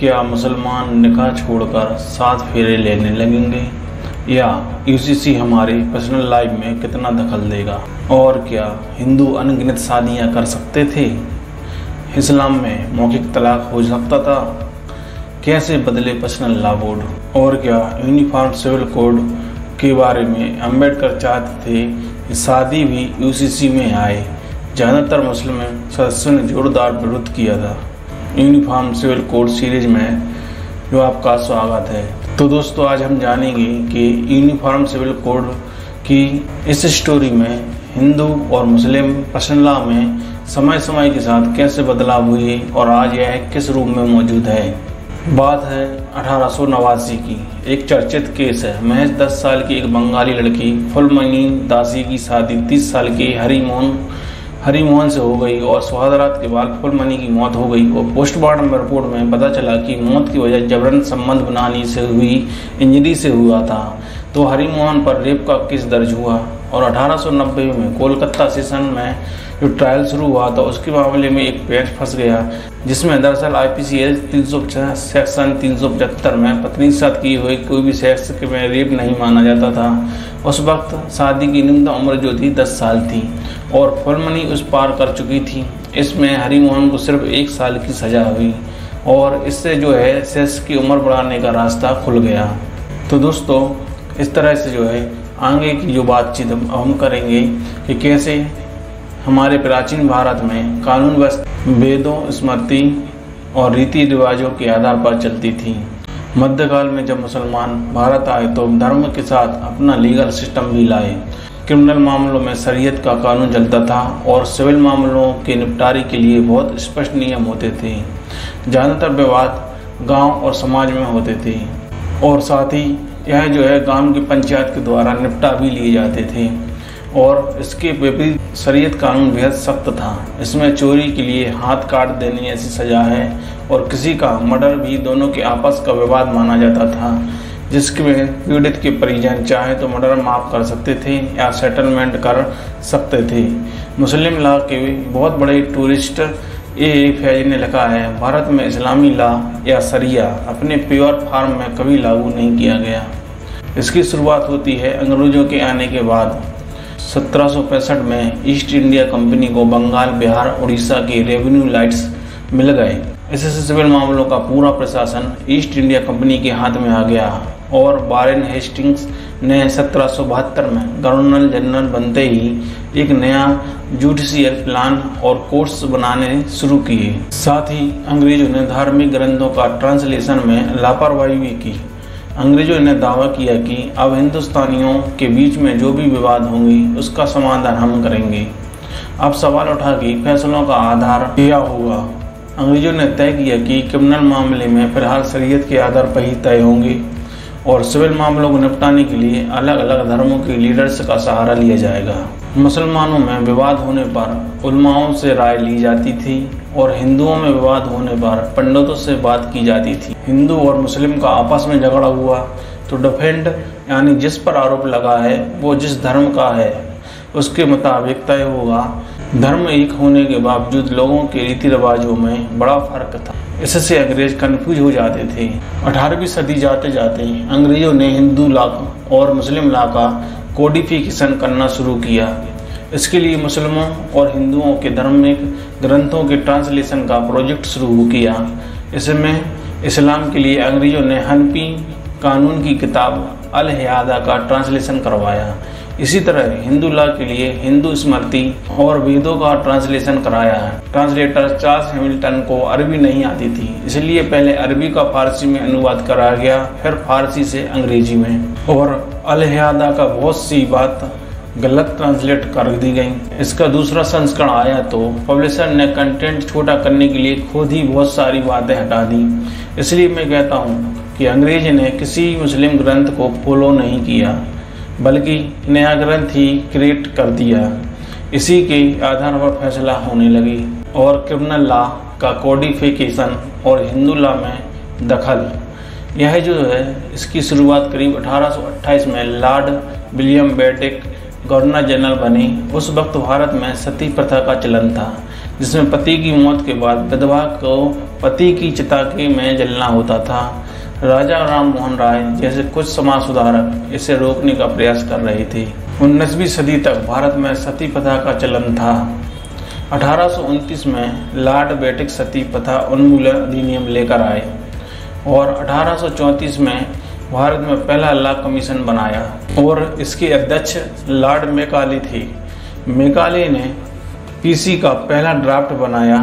क्या मुसलमान निकाह छोड़कर 7 फेरे लेने लगेंगे, या यूसीसी हमारी पर्सनल लाइफ में कितना दखल देगा, और क्या हिंदू अनगिनत शादियां कर सकते थे, इस्लाम में मौखिक तलाक हो सकता था, कैसे बदले पर्सनल लॉ बोर्ड, और क्या यूनिफॉर्म सिविल कोड के बारे में अम्बेडकर चाहते थे कि शादी भी यूसीसी में आए। ज़्यादातर मुस्लिम सदस्यों ने जोरदार विरोध किया था। यूनिफॉर्म सिविल कोड सीरीज में जो आपका स्वागत है। तो दोस्तों, आज हम जानेंगे कि यूनिफॉर्म सिविल कोड की इस स्टोरी में हिंदू और मुस्लिम पर्सनल लॉ में समय समय के साथ कैसे बदलाव हुए और आज यह किस रूप में मौजूद है। बात है 1889 की। एक चर्चित केस है। महज 10 साल की एक बंगाली लड़की फुलमणी दासी की शादी 30 साल के हरिमोहन से हो गई और सुहागरात के बाद फुलमणी की मौत हो गई और पोस्टमार्टम रिपोर्ट में पता चला कि मौत की वजह जबरन संबंध बनाने से हुई इंजरी से हुआ था। तो हरिमोहन पर रेप का केस दर्ज हुआ और 1890 में कोलकाता सेशन में जो ट्रायल शुरू हुआ था उसके मामले में एक पेच फंस गया, जिसमें दरअसल IPC सेक्शन 375 में पत्नी के साथ की हुई कोई भी सेक्स में रेप नहीं माना जाता था। उस वक्त शादी की न्यूनतम उम्र जो थी 10 साल थी और फुलमणी उस पार कर चुकी थी। इसमें हरिमोहन को सिर्फ 1 साल की सजा हुई और इससे जो है सेक्स की उम्र बढ़ाने का रास्ता खुल गया। तो दोस्तों, इस तरह से जो है आगे की जो बातचीत हम करेंगे कि कैसे हमारे प्राचीन भारत में कानून व्यवस्था वेदों, स्मृति और रीति रिवाजों के आधार पर चलती थी। मध्यकाल में जब मुसलमान भारत आए तो धर्म के साथ अपना लीगल सिस्टम भी लाए। क्रिमिनल मामलों में शरीयत का कानून चलता था और सिविल मामलों के निपटारे के लिए बहुत स्पष्ट नियम होते थे। ज़्यादातर विवाद गांव और समाज में होते थे और साथ ही यह जो है गांव की पंचायत के द्वारा निपटा भी लिए जाते थे। और इसके विपरीत शरीयत कानून बेहद सख्त था। इसमें चोरी के लिए हाथ काट देने ऐसी सजा है और किसी का मर्डर भी दोनों के आपस का विवाद माना जाता था, जिसमें पीड़ित के परिजन चाहे तो मर्डर माफ कर सकते थे या सेटलमेंट कर सकते थे। मुस्लिम लॉ के बहुत बड़े टूरिस्ट फैज ने लिखा है, भारत में इस्लामी लॉ या शरिया अपने प्योर फॉर्म में कभी लागू नहीं किया गया। इसकी शुरुआत होती है अंग्रेजों के आने के बाद। 1765 में ईस्ट इंडिया कंपनी को बंगाल, बिहार, उड़ीसा के रेवेन्यू लाइट्स मिल गए। इससे सिविल मामलों का पूरा प्रशासन ईस्ट इंडिया कंपनी के हाथ में आ गया और वारेन हेस्टिंग्स ने 1772 में गवर्नर जनरल बनते ही एक नया जुडिशियल प्लान और कोर्ट्स बनाने शुरू किए। साथ ही अंग्रेजों ने धार्मिक ग्रंथों का ट्रांसलेशन में लापरवाही भी की। अंग्रेजों ने दावा किया कि अब हिंदुस्तानियों के बीच में जो भी विवाद होंगे उसका समाधान हम करेंगे। अब सवाल उठा कि फैसलों का आधार क्या होगा। अंग्रेजों ने तय किया कि क्रिमिनल मामले में फिलहाल शरीयत के आधार पर ही तय होंगे और सिविल मामलों को निपटाने के लिए अलग अलग धर्मों के लीडर्स का सहारा लिया जाएगा। मुसलमानों में विवाद होने पर उलमाओं से राय ली जाती थी और हिंदुओं में विवाद होने पर पंडितों से बात की जाती थी। हिंदू और मुस्लिम का आपस में झगड़ा हुआ तो डिफेंड यानी जिस पर आरोप लगा है वो जिस धर्म का है उसके मुताबिक तय होगा। धर्म एक होने के बावजूद लोगों के रीति रिवाजों में बड़ा फर्क था। इससे अंग्रेज कंफ्यूज हो जाते थे। 18वीं सदी जाते जाते अंग्रेजों ने हिंदू लॉ और मुस्लिम लॉ का कोडिफिकेशन करना शुरू किया। इसके लिए मुस्लिमों और हिंदुओं के धार्मिक ग्रंथों के ट्रांसलेशन का प्रोजेक्ट शुरू किया। इसमें इस्लाम के लिए अंग्रेजों ने हनफी कानून की किताब अल हियादा का ट्रांसलेशन करवाया। इसी तरह हिंदू लॉ के लिए हिंदू स्मृति और वेदों का ट्रांसलेशन कराया है। ट्रांसलेटर चार्ल्स हैमिल्टन को अरबी नहीं आती थी, इसलिए पहले अरबी का फारसी में अनुवाद कराया गया, फिर फारसी से अंग्रेजी में। और अल हियादा का बहुत सी बात गलत ट्रांसलेट कर दी गई। इसका दूसरा संस्करण आया तो पब्लिशर ने कंटेंट छोटा करने के लिए खुद ही बहुत सारी बातें हटा दी। इसलिए मैं कहता हूँ कि अंग्रेज ने किसी मुस्लिम ग्रंथ को फॉलो नहीं किया बल्कि नया ग्रंथ ही क्रिएट कर दिया। इसी के आधार पर फैसला होने लगी और क्रिमिनल लॉ का कोडिफिकेशन और हिंदू लॉ में दखल, यह जो है इसकी शुरुआत करीब 1828 में Lord William Bentinck governor general बने, उस वक्त भारत में सती प्रथा का चलन था, जिसमें पति की मौत के बाद विधवा को पति की चिता के में जलना होता था। राजा राम मोहन राय जैसे कुछ समाज सुधारक इसे रोकने का प्रयास कर रहे थे। 19वीं सदी तक भारत में सती प्रथा का चलन था। 1829 में लॉर्ड बेटिक सती प्रथा उन्मूलन अधिनियम लेकर आए और 1834 में भारत में पहला लॉ कमीशन बनाया और इसके अध्यक्ष लॉर्ड मैकाले थे। मैकाले ने पीसी का पहला ड्राफ्ट बनाया।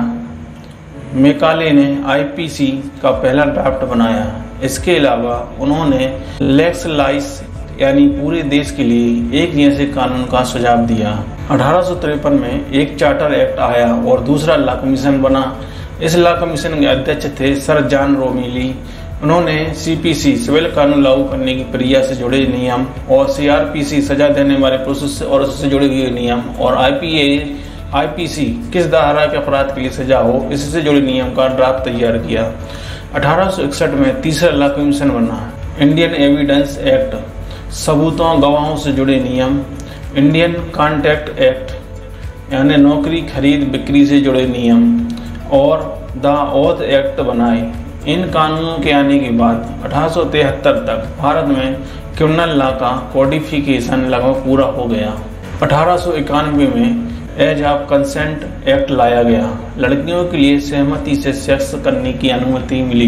मैकाले ने आईपीसी का पहला ड्राफ्ट बनाया। इसके अलावा उन्होंने लेक्स लाइस यानी पूरे देश के लिए एक जैसे कानून का सुझाव दिया। 1853 में एक चार्टर एक्ट आया और दूसरा लॉ कमीशन बना। इस लॉ कमीशन के अध्यक्ष थे सर जॉन रोमेली। उन्होंने सीपीसी सिविल कानून लागू करने की प्रक्रिया से जुड़े नियम और सीआरपीसी सजा देने वाले प्रोसेस और उससे जुड़े हुए नियम और आईपीसी किस धारा के अपराध के लिए सजा हो इससे जुड़े नियम का ड्राफ्ट तैयार किया। 1861 में तीसरा लॉ कमीशन बना। इंडियन एविडेंस एक्ट, सबूतों गवाहों से जुड़े नियम, इंडियन कॉन्ट्रैक्ट एक्ट यानी नौकरी खरीद बिक्री से जुड़े नियम और द ओथ एक्ट बनाए। इन कानूनों के आने के बाद 1873 तक भारत में क्रिमिनल लॉ का कोडिफिकेशन लगभग पूरा हो गया। 1891 में एज ऑफ कंसेंट एक्ट लाया गया। लड़कियों के लिए सहमति से सेक्स करने की अनुमति मिली।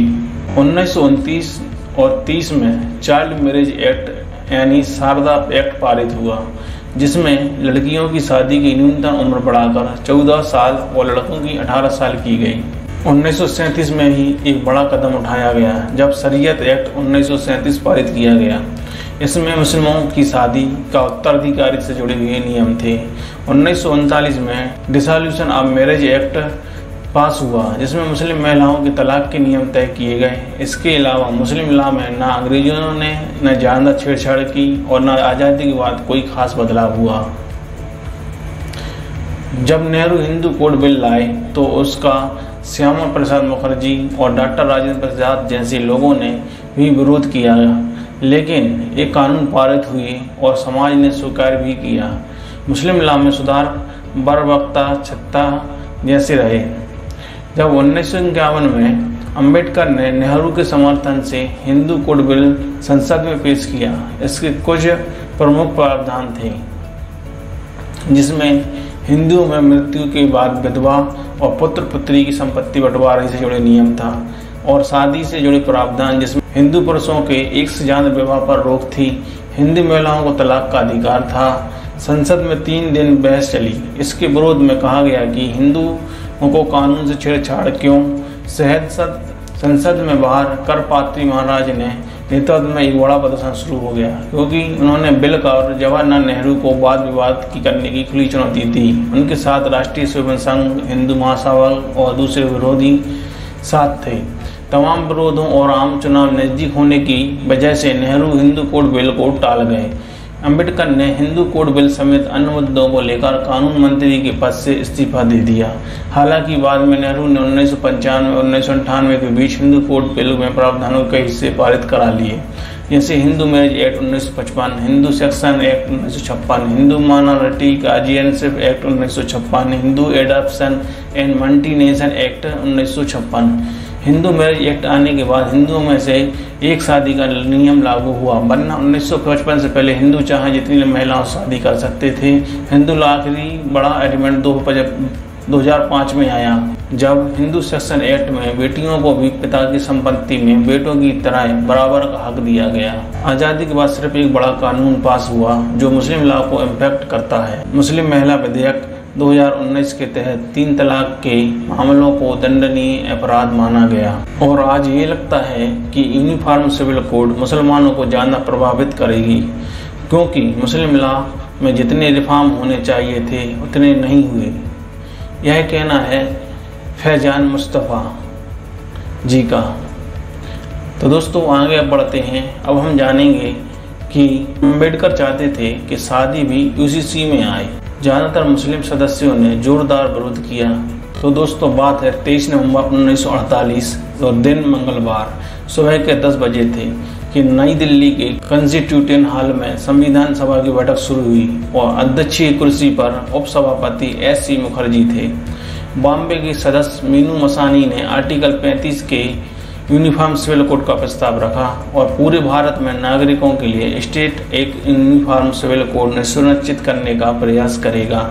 1929 और 30 में चाइल्ड मैरिज एक्ट यानी शारदा एक्ट पारित हुआ, जिसमें लड़कियों की शादी की न्यूनतम उम्र बढ़ाकर 14 साल और लड़कों की 18 साल की गई। 1937 में ही एक बड़ा कदम उठाया गया जब शरीयत एक्ट 1937 पारित किया गया। इसमें मुस्लिमों की शादी का उत्तराधिकारी से जुड़े हुए नियम थे। 1939 में डिसॉल्यूशन ऑफ मैरिज एक्ट पास हुआ, जिसमें मुस्लिम महिलाओं के तलाक के नियम तय किए गए। इसके अलावा मुस्लिम लॉ में न अंग्रेजों ने न ज्यादा छेड़छाड़ की और न आज़ादी के बाद कोई खास बदलाव हुआ। जब नेहरू हिंदू कोड बिल लाए तो उसका श्यामा प्रसाद मुखर्जी और डॉक्टर राजेंद्र प्रसाद जैसे लोगों ने भी विरोध किया, लेकिन एक कानून पारित हुए और समाज ने स्वीकार भी किया। मुस्लिम लॉ में सुधार बरवक्ता छत्ता जैसे रहे। जब 1951 में अंबेडकर ने नेहरू के समर्थन से हिंदू कोड बिल संसद में पेश किया, इसके कुछ प्रमुख प्रावधान थे, जिसमें हिंदुओं में मृत्यु के बाद विधवा और पुत्र पुत्री की संपत्ति बंटवारे से जुड़े नियम था और शादी से जुड़े प्रावधान, जिसमें हिंदू पुरुषों के एक से ज्यादा विवाह पर रोक थी। हिंदू महिलाओं को तलाक का अधिकार था। संसद में 3 दिन बहस चली। इसके विरोध में कहा गया कि हिंदुओं को कानून से छेड़छाड़ क्यों। संसद में बाहर करपात्री महाराज ने नेतृत्व में एक बड़ा प्रदर्शन शुरू हो गया, क्योंकि उन्होंने बिल का और जवाहरलाल नेहरू को वाद विवाद की करने की खुली चुनौती दी। उनके साथ राष्ट्रीय स्वयं संघ, हिंदू महासभा और दूसरे विरोधी साथ थे। तमाम विरोधों और आम चुनाव नजदीक होने की वजह से नेहरू हिंदू कोड बिल को टाल गए। अंबेडकर ने हिंदू कोड बिल समेत अन्य मुद्दों को लेकर कानून मंत्री के पद से इस्तीफा दे दिया। हालांकि बाद में नेहरू ने 1995 और 1998 के बीच हिंदू कोड बिल में प्रावधानों के हिस्से पारित करा लिए, जैसे Hindu marriage act 1955, Hindu section act 1956, Hindu minority guardianship act 1956, Hindu adoption and multi nation act 1956। Hindu marriage act आने के बाद हिंदुओं में से एक शादी का नियम लागू हुआ, वरना 1955 से पहले हिंदू चाहे जितनी महिलाओं से शादी कर सकते थे। हिंदू लॉ आखिरी बड़ा एलिमेंट 2005 में आया, जब हिंदू सेक्शन एक्ट में बेटियों को भी पिता की संपत्ति में बेटों की तरह बराबर का हक दिया गया। आज़ादी के बाद सिर्फ एक बड़ा कानून पास हुआ जो मुस्लिम लॉ को इम्पैक्ट करता है। मुस्लिम महिला विधेयक 2019 के तहत 3 तलाक के मामलों को दंडनीय अपराध माना गया और आज ये लगता है कि यूनिफॉर्म सिविल कोड मुसलमानों को ज़्यादा प्रभावित करेगी, क्योंकि मुस्लिम लॉ में जितने रिफॉर्म होने चाहिए थे उतने नहीं हुए। यह कहना है फैजान मुस्तफ़ा जी का। तो दोस्तों आगे बढ़ते हैं। अब हम जानेंगे कि अम्बेडकर चाहते थे कि शादी भी यूसीसी में आए। ज़्यादातर मुस्लिम सदस्यों ने जोरदार विरोध किया। तो दोस्तों बात है 23 नवंबर 1948 और दिन मंगलवार सुबह के 10 बजे थे कि नई दिल्ली के कॉन्स्टिट्यूशन हॉल में संविधान सभा की बैठक शुरू हुई और अध्यक्षीय कुर्सी पर उपसभापति एस.सी. मुखर्जी थे। बॉम्बे के सदस्य मीनू मसानी ने आर्टिकल 35 के यूनिफॉर्म सिविल कोड का प्रस्ताव रखा और पूरे भारत में नागरिकों के लिए स्टेट एक यूनिफॉर्म सिविल कोड सुनिश्चित करने का प्रयास करेगा।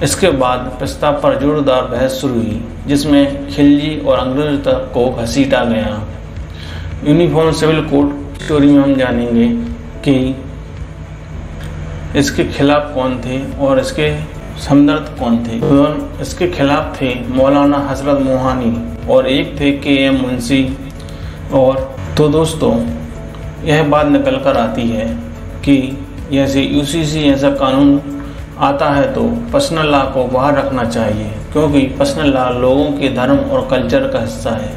इसके बाद प्रस्ताव पर जोरदार बहस शुरू हुई, जिसमें खिलजी और अंग्रेजों तक को घसीटा गया। यूनिफॉर्म सिविल कोड स्टोरी में हम जानेंगे कि इसके खिलाफ कौन थे और इसके हमदर्द कौन थे। तो इसके खिलाफ थे मौलाना हजरत मोहानी और एक थे के.एम. मुंशी। और तो दोस्तों, यह बात निकल कर आती है कि जैसे यूसीसी ऐसा कानून आता है तो पर्सनल लॉ को बाहर रखना चाहिए, क्योंकि पर्सनल लॉ लोगों के धर्म और कल्चर का हिस्सा है।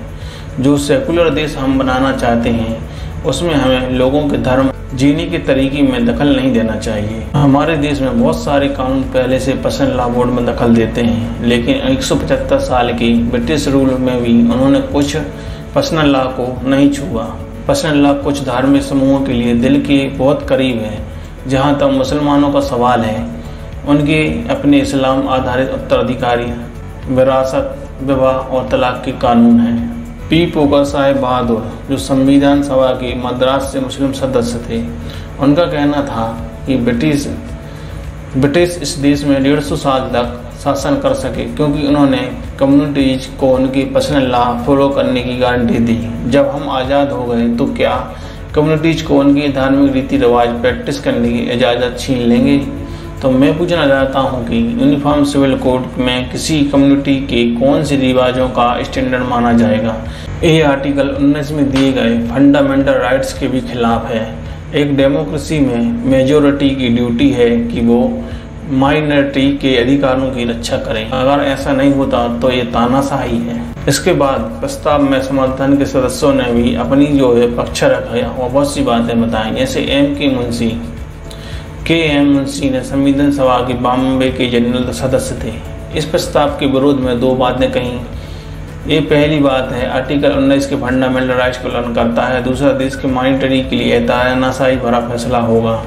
जो सेकुलर देश हम बनाना चाहते हैं उसमें हमें लोगों के धर्म जीने के तरीके में दखल नहीं देना चाहिए। हमारे देश में बहुत सारे कानून पहले से पर्सनल लॉ बोर्ड में दखल देते हैं, लेकिन 175 साल की ब्रिटिश रूल में भी उन्होंने कुछ पर्सनल लॉ को नहीं छुआ। पर्सनल लॉ कुछ धार्मिक समूहों के लिए दिल के बहुत करीब है। जहाँ तक मुसलमानों का सवाल है, उनके अपने इस्लाम आधारित उत्तराधिकारी, विरासत, विवाह और तलाक के कानून हैं। पी. पोकर साहेब बहादुर, जो संविधान सभा के मद्रास से मुस्लिम सदस्य थे, उनका कहना था कि ब्रिटिश इस देश में 150 साल तक शासन कर सके, क्योंकि उन्होंने कम्युनिटीज को उनकी पर्सनल लॉ फॉलो करने की गारंटी दी। जब हम आज़ाद हो गए तो क्या कम्युनिटीज को उनके धार्मिक रीति रिवाज प्रैक्टिस करने की इजाज़त छीन लेंगे? तो मैं पूछना चाहता हूं कि यूनिफॉर्म सिविल कोड में किसी कम्युनिटी के कौन से रिवाजों का स्टैंडर्ड माना जाएगा? ये आर्टिकल 19 में दिए गए फंडामेंटल राइट्स के भी खिलाफ है। एक डेमोक्रेसी में मेजोरिटी की ड्यूटी है कि वो माइनॉरिटी के अधिकारों की रक्षा करें। अगर ऐसा नहीं होता तो ये तानाशाही है। इसके बाद प्रस्ताव में समर्थन के सदस्यों ने भी अपनी जो है पक्ष रखा और बहुत सी बातें बताई। जैसे के.एम. मुंशी ने संविधान सभा के बॉम्बे के जनरल सदस्य थे। इस प्रस्ताव के विरोध में दो बातें कहीं। ये पहली बात है, आर्टिकल 19 के फंडामेंटल राइट्स को उल्लंघन करता है। दूसरा, देश के मॉनिटरी के लिए तानाशाही भरा फैसला होगा।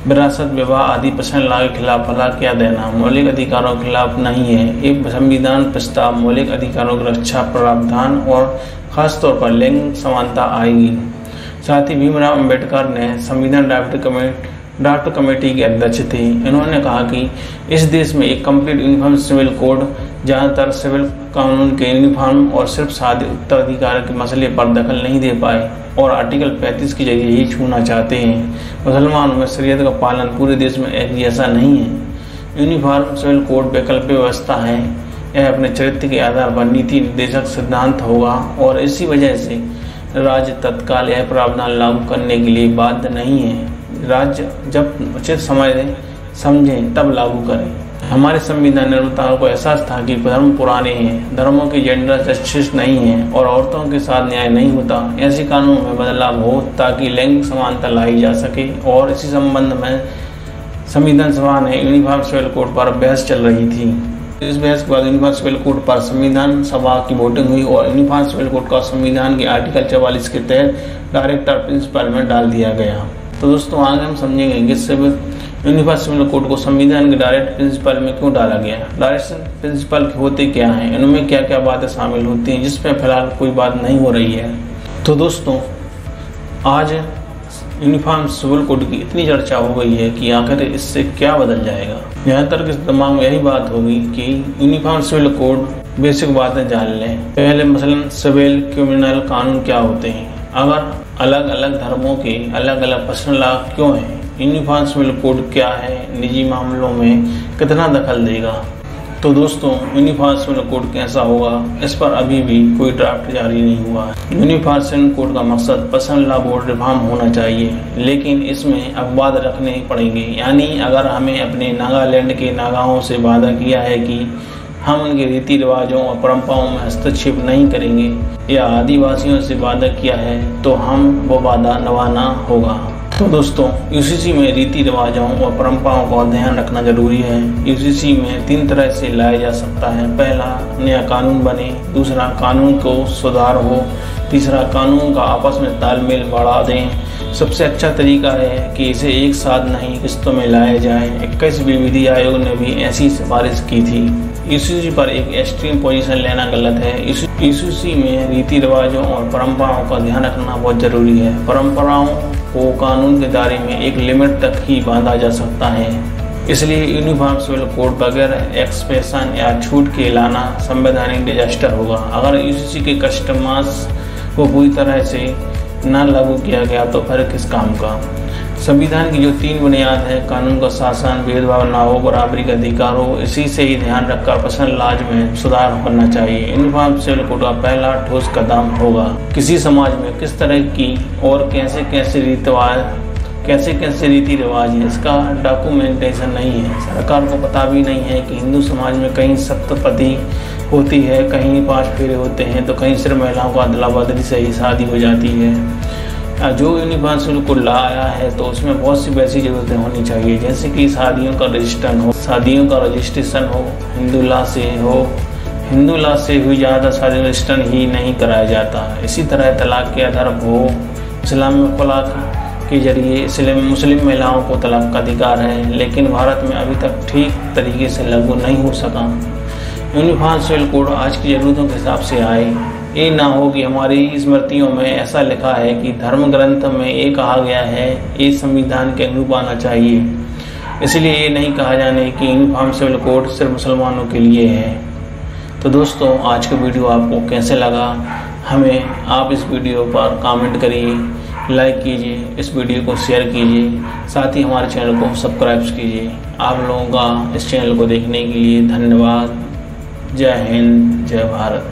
विरासत, विवाह आदि पर्सनल लॉ के खिलाफ भला क्या देना, मौलिक अधिकारों के खिलाफ नहीं है। एक संविधान प्रस्ताव मौलिक अधिकारों की रक्षा, प्रावधान और खासतौर पर लिंग समानता आएगी। साथ ही भीमराव अम्बेडकर ने संविधान ड्राफ्ट कमेटी के अध्यक्ष थे। इन्होंने कहा कि इस देश में एक कंप्लीट यूनिफॉर्म सिविल कोड ज़्यादातर सिविल कानून के यूनिफॉर्म और सिर्फ शादी उत्तराधिकार के मसले पर दखल नहीं दे पाए और आर्टिकल 35 के जरिए ही छूना चाहते हैं। मुसलमानों में शरीयत का पालन पूरे देश में एक जैसा नहीं है। यूनिफॉर्म सिविल कोड वैकल्पिक व्यवस्था है। यह अपने चरित्र के आधार पर नीति निर्देशक सिद्धांत होगा और इसी वजह से राज्य तत्काल यह प्रावधान लागू करने के लिए बाध्य नहीं है। राज्य जब उचित समय समझें तब लागू करें। हमारे संविधान निर्माताओं को एहसास था कि धर्म पुराने हैं, धर्मों की जेंडर जस्टिस नहीं है और औरतों के साथ न्याय नहीं होता। ऐसे कानून में बदलाव हो ताकि लैंगिक समानता लाई जा सके। और इसी संबंध में संविधान सभा ने यूनिफॉर्म सिविल कोड पर बहस चल रही थी। इस बहस के बाद यूनिफॉर्म सिविल कोड पर संविधान सभा की वोटिंग हुई और यूनिफॉर्म सिविल कोड का संविधान के आर्टिकल 44 के तहत डायरेक्टर प्रिंसिपल में डाल दिया गया। तो दोस्तों, आगे हम समझेंगे कि यूनिफॉर्म सिविल कोड को संविधान के डायरेक्ट प्रिंसिपल में क्यों डाला गया। डायरेक्ट प्रिंसिपल होते क्या हैं, इनमें क्या क्या बातें शामिल होती हैं, जिस पर फिलहाल कोई बात नहीं हो रही है। तो दोस्तों, आज यूनिफॉर्म सिविल कोड की इतनी चर्चा हो गई है कि आखिर इससे क्या बदल जाएगा। यहाँ तक इस दिमाग में यही बात होगी कि यूनिफॉर्म सिविल कोड बेसिक बातें जान लें। पहले मसलन सिविल क्रिमिनल कानून क्या होते हैं, अगर अलग अलग धर्मों के अलग अलग पर्सनल लॉ क्यों हैं, यूनिफॉर्म सिविल कोड क्या है, निजी मामलों में कितना दखल देगा। तो दोस्तों, यूनिफॉर्म सिविल कोड कैसा होगा, इस पर अभी भी कोई ड्राफ्ट जारी नहीं हुआ है। यूनिफॉर्म सिविल कोड का मकसद पर्सनल लॉ बोर्ड रिफॉर्म होना चाहिए, लेकिन इसमें अपवाद रखने पड़ेंगे। यानी अगर हमें अपने नागालैंड के नागाओं से वादा किया है कि हम उनके रीति रिवाजों और परंपराओं में हस्तक्षेप नहीं करेंगे, या आदिवासियों से वादा किया है तो हम वो वादा निभाना होगा। तो दोस्तों यूसीसी में रीति रिवाजों और परंपराओं का ध्यान रखना जरूरी है। यूसीसी में 3 तरह से लाया जा सकता है। पहला, नया कानून बने। दूसरा, कानून को सुधार हो। तीसरा, कानून का आपस में तालमेल बढ़ा दें। सबसे अच्छा तरीका है कि इसे एक साथ नहीं किस्तों में लाया जाए। 21वीं विधि आयोग ने भी ऐसी सिफारिश की थी। यूसीसी पर एक एक्सट्रीम पोजीशन लेना गलत है। यूसीसी में रीति रिवाजों और परंपराओं का ध्यान रखना बहुत जरूरी है। परंपराओं को कानून के दायरे में एक लिमिट तक ही बांधा जा सकता है, इसलिए यूनिफॉर्म सिविल कोड बगैर एक्सप्रेशन या छूट के लाना संवैधानिक डिजास्टर होगा। अगर यूसीसी के कस्टमर्स को पूरी तरह से न लागू किया गया तो फिर किस काम का। संविधान की जो 3 बुनियाद है, कानून का शासन, भेदभाव न हो, बराबरी का अधिकार हो, इसी से ही ध्यान रखकर पर्सनल लॉज में सुधार करना चाहिए। यूनिफॉर्म सिविल कोड का पहला ठोस कदम होगा। किसी समाज में किस तरह की और कैसे कैसे रीति रिवाज है, इसका डॉक्यूमेंटेशन नहीं है। सरकार को पता भी नहीं है कि हिंदू समाज में कहीं सप्तपदी होती है, कहीं 5 फेरे होते हैं, तो कहीं सिर्फ महिलाओं को अदला बदली से ही शादी हो जाती है। जो यूनिफॉर्म सिविल कोड लाया है तो उसमें बहुत सी वैसी जरूरतें होनी चाहिए, जैसे कि शादियों का रजिस्ट्रेशन हो, हिंदू लॉ से हुई ज़्यादा शादी रजिस्ट्रेशन ही नहीं कराया जाता। इसी तरह तलाक के आधार हो। इस्लाम में तलाक के जरिए मुस्लिम महिलाओं को तलाक का अधिकार है, लेकिन भारत में अभी तक ठीक तरीके से लागू नहीं हो सका। यूनिफॉर्म सिविल कोड आज की ज़रूरतों के हिसाब से आए। ये ना हो कि हमारी स्मृतियों में ऐसा लिखा है कि धर्म ग्रंथ में ये कहा गया है, ये संविधान के अनुरूप आना चाहिए, इसलिए ये नहीं कहा जाने कि यूनिफॉर्म सिविल कोड सिर्फ मुसलमानों के लिए है। तो दोस्तों आज का वीडियो आपको कैसे लगा, हमें आप इस वीडियो पर कमेंट करिए, लाइक कीजिए, इस वीडियो को शेयर कीजिए, साथ ही हमारे चैनल को सब्सक्राइब कीजिए। आप लोगों का इस चैनल को देखने के लिए धन्यवाद। जय हिंद, जय भारत।